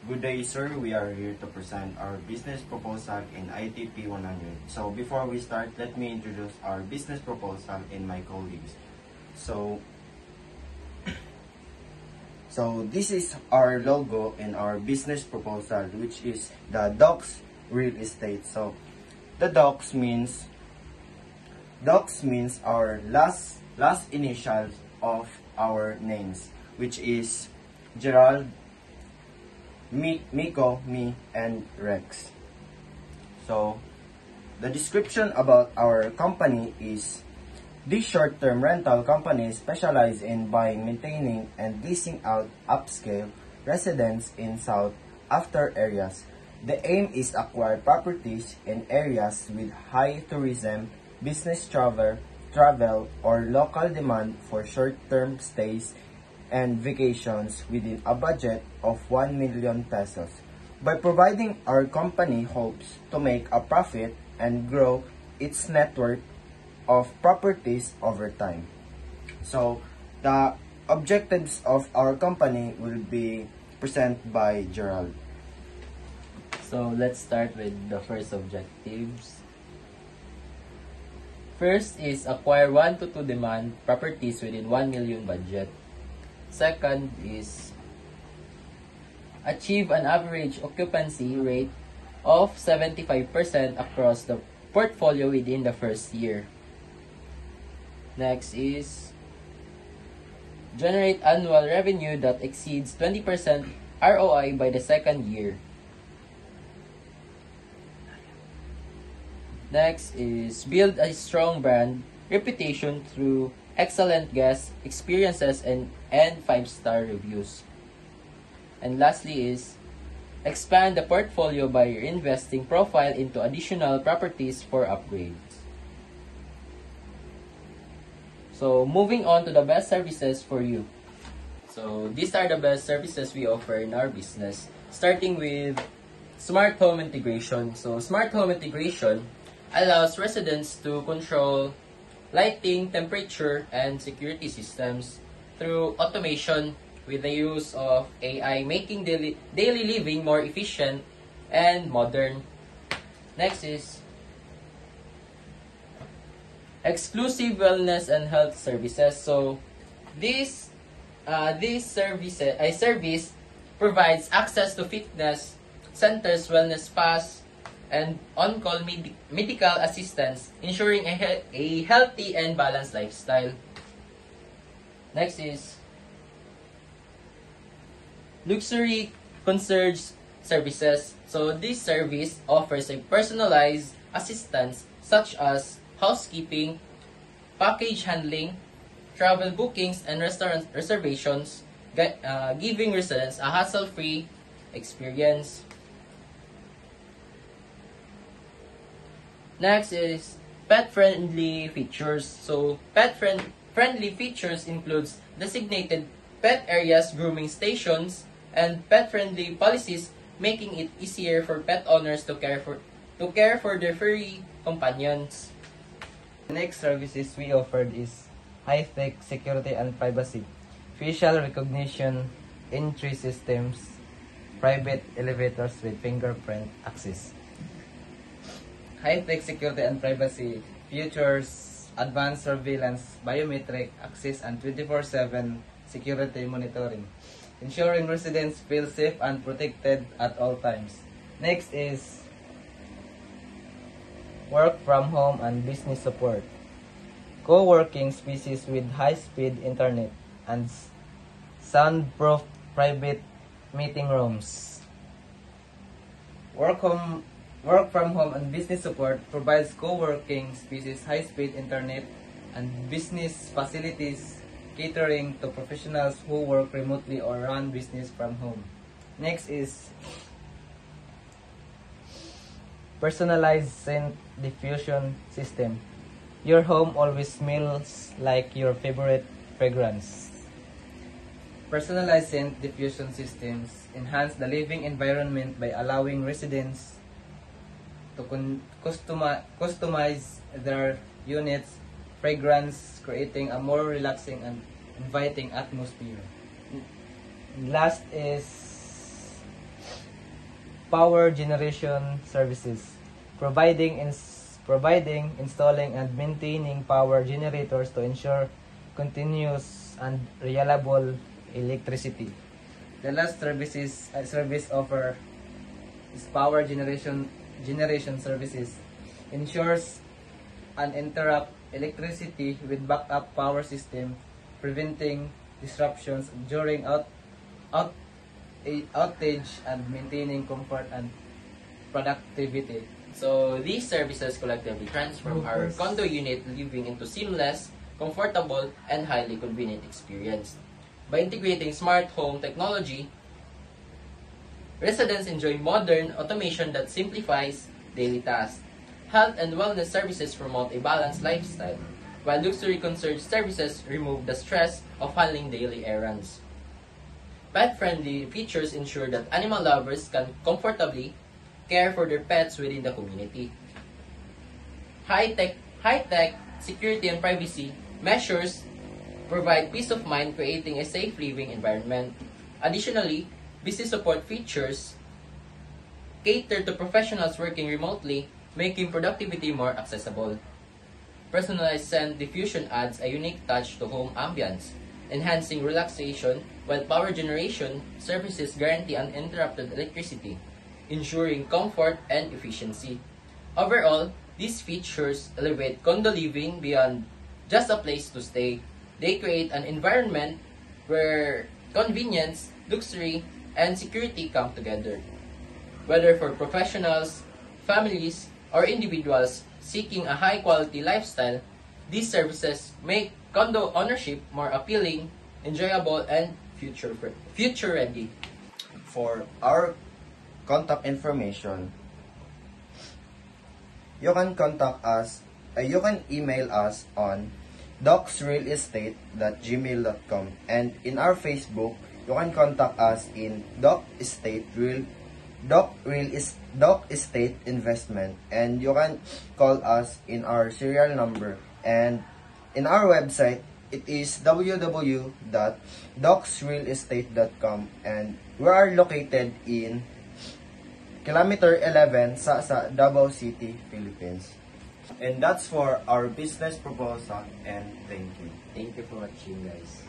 Good day, sir. We are here to present our business proposal in ITP 100. So before we start, let me introduce our business proposal and my colleagues. So this is our logo and our business proposal, which is the Docs Real Estate. So the Docs means our last initials of our names, which is Gerald, Miko, me, and Rex. So the description about our company is: this short-term rental company specializes in buying, maintaining, and leasing out upscale residents in South After areas. The aim is acquire properties in areas with high tourism, business travel, or local demand for short-term stays and vacations within a budget of 1 million pesos. By providing, our company hopes to make a profit and grow its network of properties over time. So the objectives of our company will be presented by Gerald. So let's start with the first objectives. First is acquire 1 to 2 demand properties within 1 million budget. Second is achieve an average occupancy rate of 75% across the portfolio within the first year. Next is generate annual revenue that exceeds 20% ROI by the second year. Next is build a strong brand reputation through excellent guest experiences and 5-star reviews. And lastly is expand the portfolio by reinvesting profile into additional properties for upgrades. So moving on to the best services for you. So these are the best services we offer in our business, starting with smart home integration. So smart home integration allows residents to control lighting, temperature, and security systems through automation with the use of AI, making daily living more efficient and modern. Next is exclusive wellness and health services. So this service provides access to fitness centers, wellness spas, and on-call medical assistance, ensuring a healthy and balanced lifestyle. Next is luxury concierge services. So this service offers a personalized assistance such as housekeeping, package handling, travel bookings, and restaurant reservations, giving residents a hassle-free experience. Next is pet-friendly features. So pet-friendly features includes designated pet areas, grooming stations, and pet-friendly policies, making it easier for pet owners to care for their furry companions. The next services we offered is high-tech security and privacy, facial recognition, entry systems, private elevators with fingerprint access. High-tech security and privacy features advanced surveillance, biometric access, and 24/7 security monitoring, ensuring residents feel safe and protected at all times. Next is work from home and business support, co-working spaces with high-speed internet and soundproof private meeting rooms. Work from home and business support provides co-working spaces, high-speed internet, and business facilities catering to professionals who work remotely or run business from home. Next is personalized scent diffusion system. Your home always smells like your favorite fragrance. Personalized scent diffusion systems enhance the living environment by allowing residents to customize their units' fragrance, creating a more relaxing and inviting atmosphere. Last is power generation services, providing, installing, and maintaining power generators to ensure continuous and reliable electricity. The last service offer is power generation services. Ensures uninterrupted electricity with backup power system, preventing disruptions during outage and maintaining comfort and productivity. So these services collectively transform our condo unit living into seamless, comfortable, and highly convenient experience. By integrating smart home technology, residents enjoy modern automation that simplifies daily tasks. Health and wellness services promote a balanced lifestyle, while luxury concierge services remove the stress of handling daily errands. Pet-friendly features ensure that animal lovers can comfortably care for their pets within the community. High-tech security and privacy measures provide peace of mind, creating a safe living environment. Additionally, business support features cater to professionals working remotely, making productivity more accessible. Personalized scent diffusion adds a unique touch to home ambience, enhancing relaxation, while power generation services guarantee uninterrupted electricity, ensuring comfort and efficiency. Overall, these features elevate condo living beyond just a place to stay. They create an environment where convenience, luxury, and security come together. Whether for professionals, families, or individuals seeking a high-quality lifestyle, these services make condo ownership more appealing, enjoyable, and future-ready. For our contact information, you can contact us, you can email us on docsrealestate@gmail.com, and in our Facebook, you can contact us in Doc Estate Investment, and you can call us in our serial number, and in our website it is www.docsrealestate.com, and we are located in kilometer 11 sa Davao City, Philippines. And that's for our business proposal, and thank you. Thank you for watching, guys.